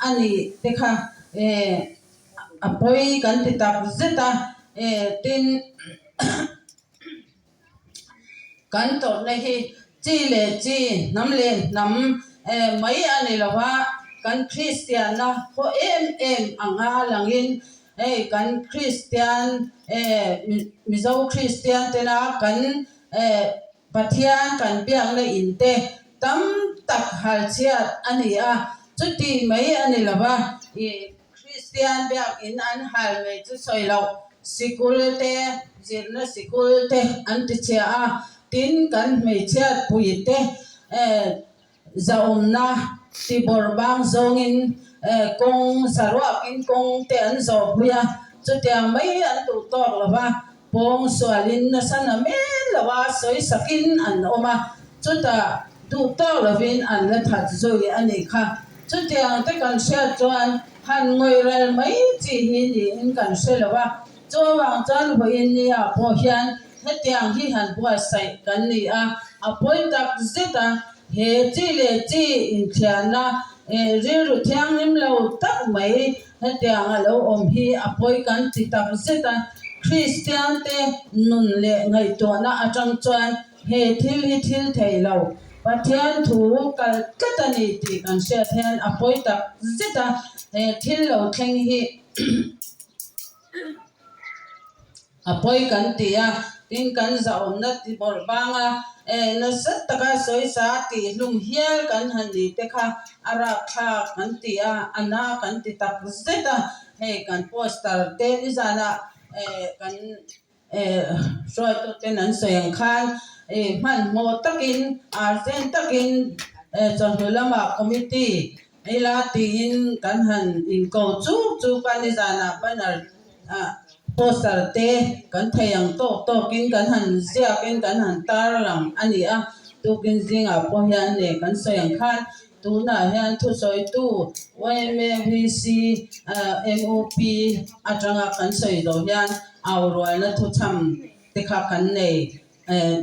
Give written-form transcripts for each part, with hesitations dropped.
ani tekha apoi kan ti tak zeta tin kan to na hi chi le chi nam le nam mai ani lawa kan Christian na ho em anga langin kan Christian mizo Christian te na kan pathian kan piang le inte tam tak hal chia ani a chuti mai ani lawa Christian biak in an hal me chu soi lo sikul te zirna sikul te an ti chia a tin kan me chia pui te zaumna ti borbang zongin kong sarwa in kong te an zo huya chutiang mai an tu tok lawa pong swalin na sana me lawa soi sakin an oma chuta tu tok lovin an la that zoi ani kha chutiang te kan sia chuan han ngoi rel mai chi hi ni in kan se lawa chowang chan hoin ni a po hian hetiang hi han bua sai kan ni a apoi tak zeta he chi le chi in thiana ri ru thiang nim lo tak mai hetiang a lo om hi apoi kan ti tak zeta Christian te nun le ngai to na atang chuan he thil hi thil thei lo pathian thu kal katani ti kan se thian apoi tak zeta thil lo thleng hi apoi kan tia tin kan zaom na ti bor banga na sat taka soi sa ti lum hial kan hani te kha ara kha kan tia ana kan ti tak zeta he kan poster te ni zana kan soi to te nan soyang khan man mo takin arsen takin chon hulama committee ila tin kan han in ko chu kan ni zana banar poster te kan thayang to kin kan han zia kin kan han tar lang ani a tu kin zinga po hian ne kan soyang khan tu na hian thu soi tu YMVC MOP atanga kan soi do hian awroi na thu cham te kha kan nei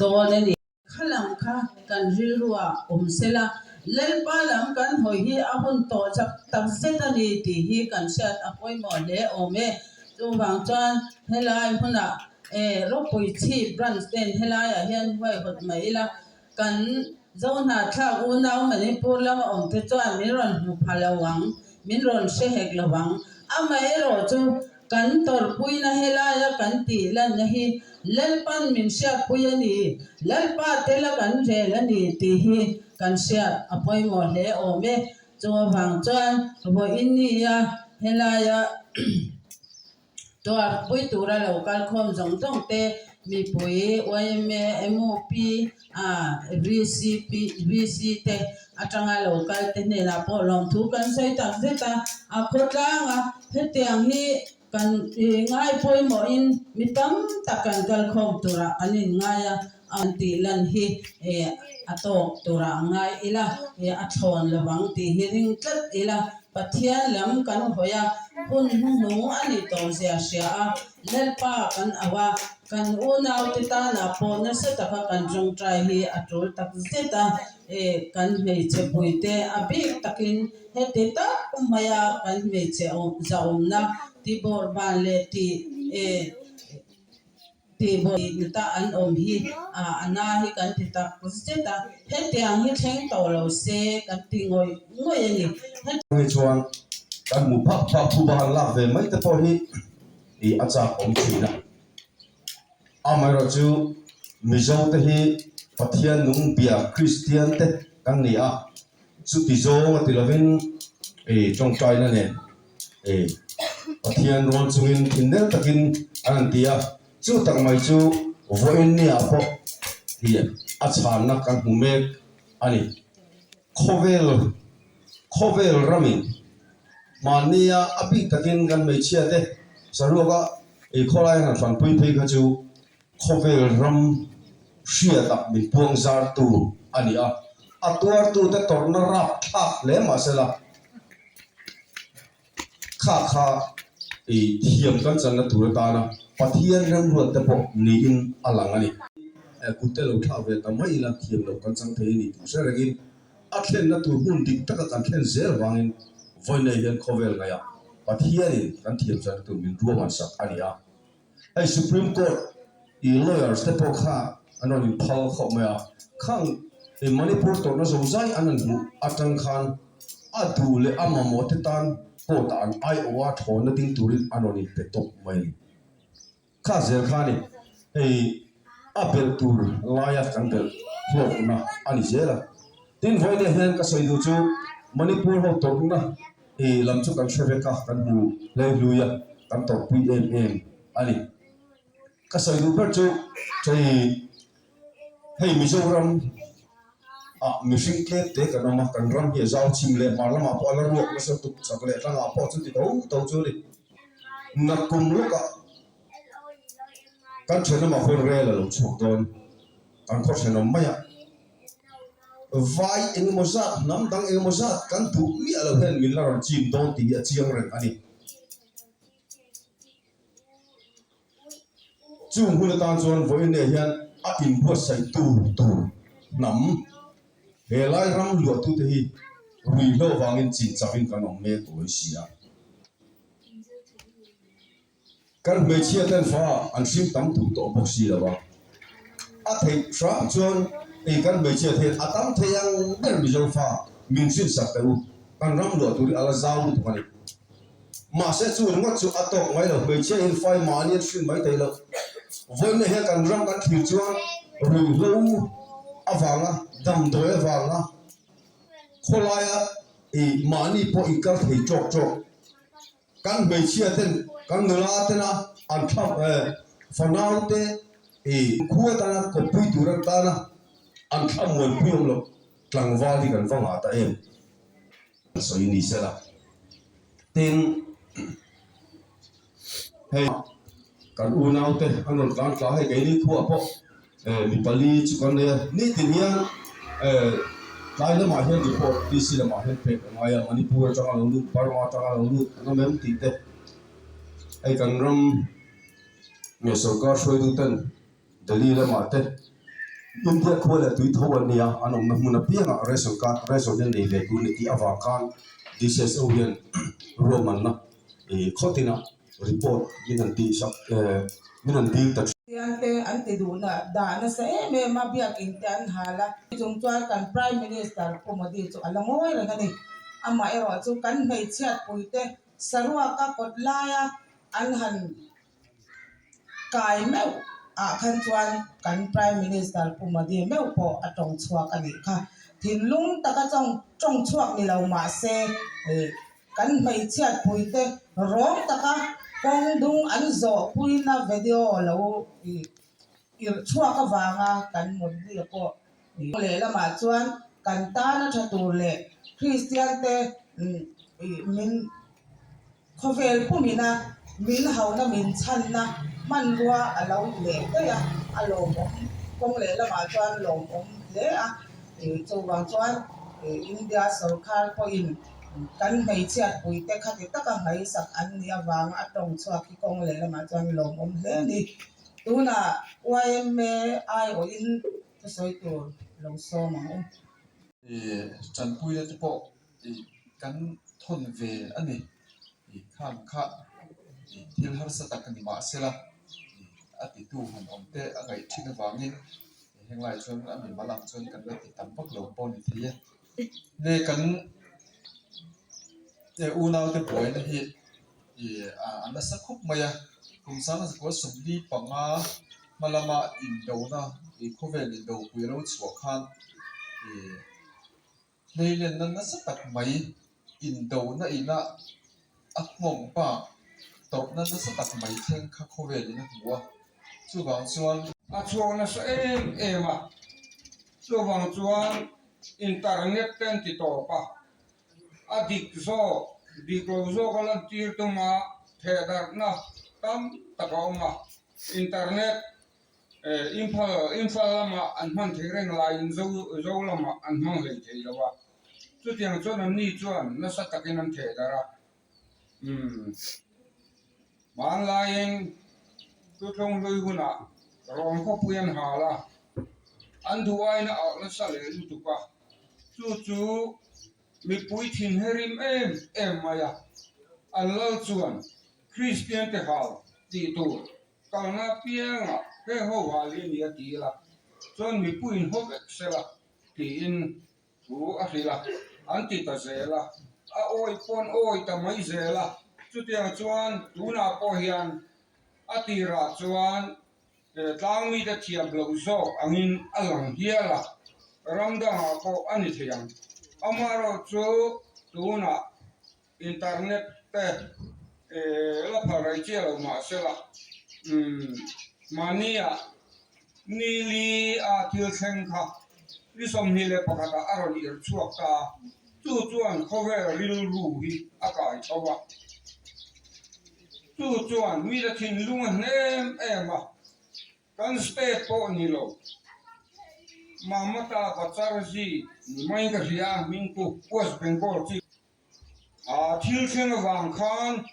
do ne ni khalam kha kan rilruwa sela lelpa lam kan hoi hi ahun to chak tak zeta ni ti hi kan sat apoi mo le ome tu wang chuan helai huna ro pui chi branch ten helai a hian hoi hot mai la kan zona tha u nau mani pur lama om te chuan min ron hu phalawang min ron se hek lawang amai ro chu kan tor pui na helai a kan ti lan na hi lalpan min sia pui ani lalpa te la kan re la ni ti hi kan sia apoi mo le ome chu wang chuan bo in ni ya helai a to pui tura local khom jong jong te mi pui MOP VC te atanga local te ne la po long thu kan sei tak zeta a khotlanga hetiang hi kan ngai poi mo in mitam takan kal khom tura ani ngaya anti lan hi atok tura ngai ila athon lawang ti hiring tlat ila pathian lam kan hoya hun nu ani to sia sia a lalpa kan awa kan unau ti ta na po na se ta kan jong trai hi atul tak zeta kan mei che puite abi takin he te ta maya kan mei che zaum na ti bor ban le ti bor ta an om hi ana hi kan ti tak zeta he tiang hi thleng to lo se kan ti ngoi ni he chuan kan mu phak phu ban la ve mai te po hi acha om thina amai ro chu mizo te hi pathian nung bia Christian te kan ni a chu ti zo ma ti lovin chong chai na ne pathian ron chungin thinel takin an tia chu tak mai chu voin ni a po hi achan na kan mu me ani khovel ramin mania abi takin kan mai chia te saruga kholai han fan pui pui kha chu khovel ram shia tak mi puang zar tu ani a atuar tu te torna rap thak le masela kha thiam kan chan na tur ta na pathian ram ro te po ni in alang ani kutel utha ve ta mai la thiam lo kan chang the ni tu sa regin atlen na tur hun dik taka kan thlen zer wangin voi nei hian khovel nga ya pathian kan thiam chan tu min ruam an sak ania ai Supreme Court I lawyers te pok kha anon in phal kho maya khang e Manipur to na zai anan mu atang khan adu le amamo te tan ko tan ai owa thon na ding turin anon in petok mai kha zel khani ei apel tur laya kan bel flok na ani zela tin voi ne hen ka soi du chu Manipur ho to na e lam chu kan shave ka kan mu le luya kan to pui em ani ka soi du per chu chei hei Mizoram mission ke te kan ma kan ram ye zau chim le marlama po la ruak na so tu sakle tanga po chu ti to chu li na kum lu ka kan chena ma khon re la lu chok don kan kho chena ma ya vai eng moza nam dang eng moza kan tu mi alo hen min la ram chim don ti ya chiang ren ani chung hu la tan chuan voi ne hian a in bo sai tu nam he lai ram lu tu te hi ri lo wangin chin chawin kan ong me tu sia kan me chia ten fa an sim tam tu to bo si la ba a thei tra chuan ei kan me chia the atam theyang ber mi zo fa min sin sak ta u kan ram lu tu ala zau tu pani ma se chu ngot chu atok mai lo me chia in fai ma ni sin mai tai lo voi ne he kan ram kan thil chuan ri lo awanga dam doi awanga kholaya e mani po ikal thei chok kan me chia ten kan nula tena an thap fanau te e khuwa tana ko pui turan tana an thap mon piom lo tlangwali kan wanga ta em so ini sela ten hey kan unau te anon kan tla hai kai ni khuwa po mi pali chu kan ne ni tin hian lai la ma hian report dc la ma hian pe maya Manipur tanga lo lu parwa tanga lo lu na mem ti te ai kan ram me sarkar shoi du tan Delhi la ma te India khola tui thowan nia anom na huna pianga resol den nei ve tu ni ti awa kan DCSO hian roman na e khotina report minan ti sak minan ti ta ante du na da na sa me ma biak in tan hala chung chuan kan prime minister komodi chu alangoi ra ngani ama ero chu kan mei chiat puite sarwa ka kotlaya an han kai meu a khan chuan kan prime minister komodi meu po atong chuak ani kha thinlung taka chong chuak ni lo ma se kan mei chiat puite rom taka kong dung an zo puina video lo ir chua ka wanga kan mon ni ko le la ma chuan kan ta na tha tur le Christian te min khovel pumina min hauna min channa man ruwa alo le te ya alo mo kong le la ma chuan lo om le a chu wang chuan India sarkar ko in kan mei chiat pui te kha ti taka ngai sak an nia wang atong chua ki kong le la ma chuan lo om le ni tuna YMA ai o in to soi tur lo so ma chan pui le te po kan thon ve ani kham kha thil har sa tak ni ma sela ati tu han om te a ngai thina wangin henglai chon ami malang chon kan le ti tam pak lo pon thia le kan unau te poi na hi an sa khup maya kum sang sa ko sumli panga malama in do na khovel in do pui ro chwa khan leilen nan na sa tak mai in do na ina akmong pa to nan na sa tak mai theng kha khovel in huwa chu wang chuan a chuang na sa ema chu wang chuan internet ten ti to pa a dik zo kala tir tu ma thedar na tam takoma internet infal lama an man thireng lain zo lama an man le thei lawa chu tiang chuan an ni chuan na sa takin an thedara man lain tu thong lui huna rom ko puyan hala an duai na au na sa le tu pa chu mi pui thin herim em maya Allah chuan Christian te hal ti tu kalna pianga he ho wali ni ti la chuan mi puin hok sela ti in thu a hlila anti ta zela a oi pon oi ta mai zela chu tiang chuan tuna po hian atira chuan tlang mi ta thiam lo zo angin alang hiala ramda ko ani thiam amaro chu tuna internet te la parai chielo ma sela mania nili a til thleng kha ni som ni le pakata aron ir chuak ta chu chuan khowe ril ru hi akai chawa chu chuan mi da thin lunga nem ema kan state po ni lo mamata pacharji mai ka ria mingku West Bengal chi a thil thleng wang khan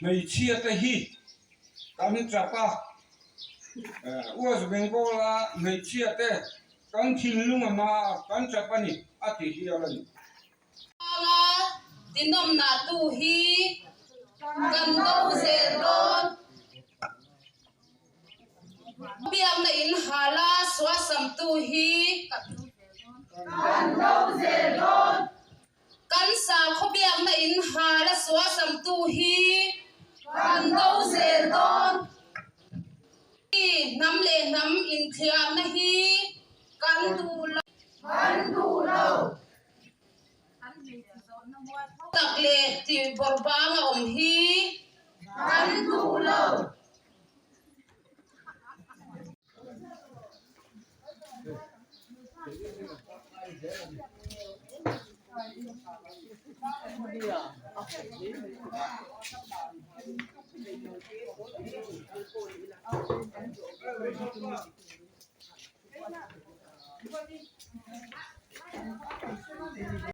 mei chia ta hi kan chapa West Bengal la mei chia te kan thil lunga ma kan chapani ati hi alani tinom na tu hi kan do zeron biang na in hala swasam tu hi kan do zeron kan sa kho biang na in hala swasam tu hi kan do zeron nam le nam in thiam na hi kan du lo tak le ti borbanga hi kan du lo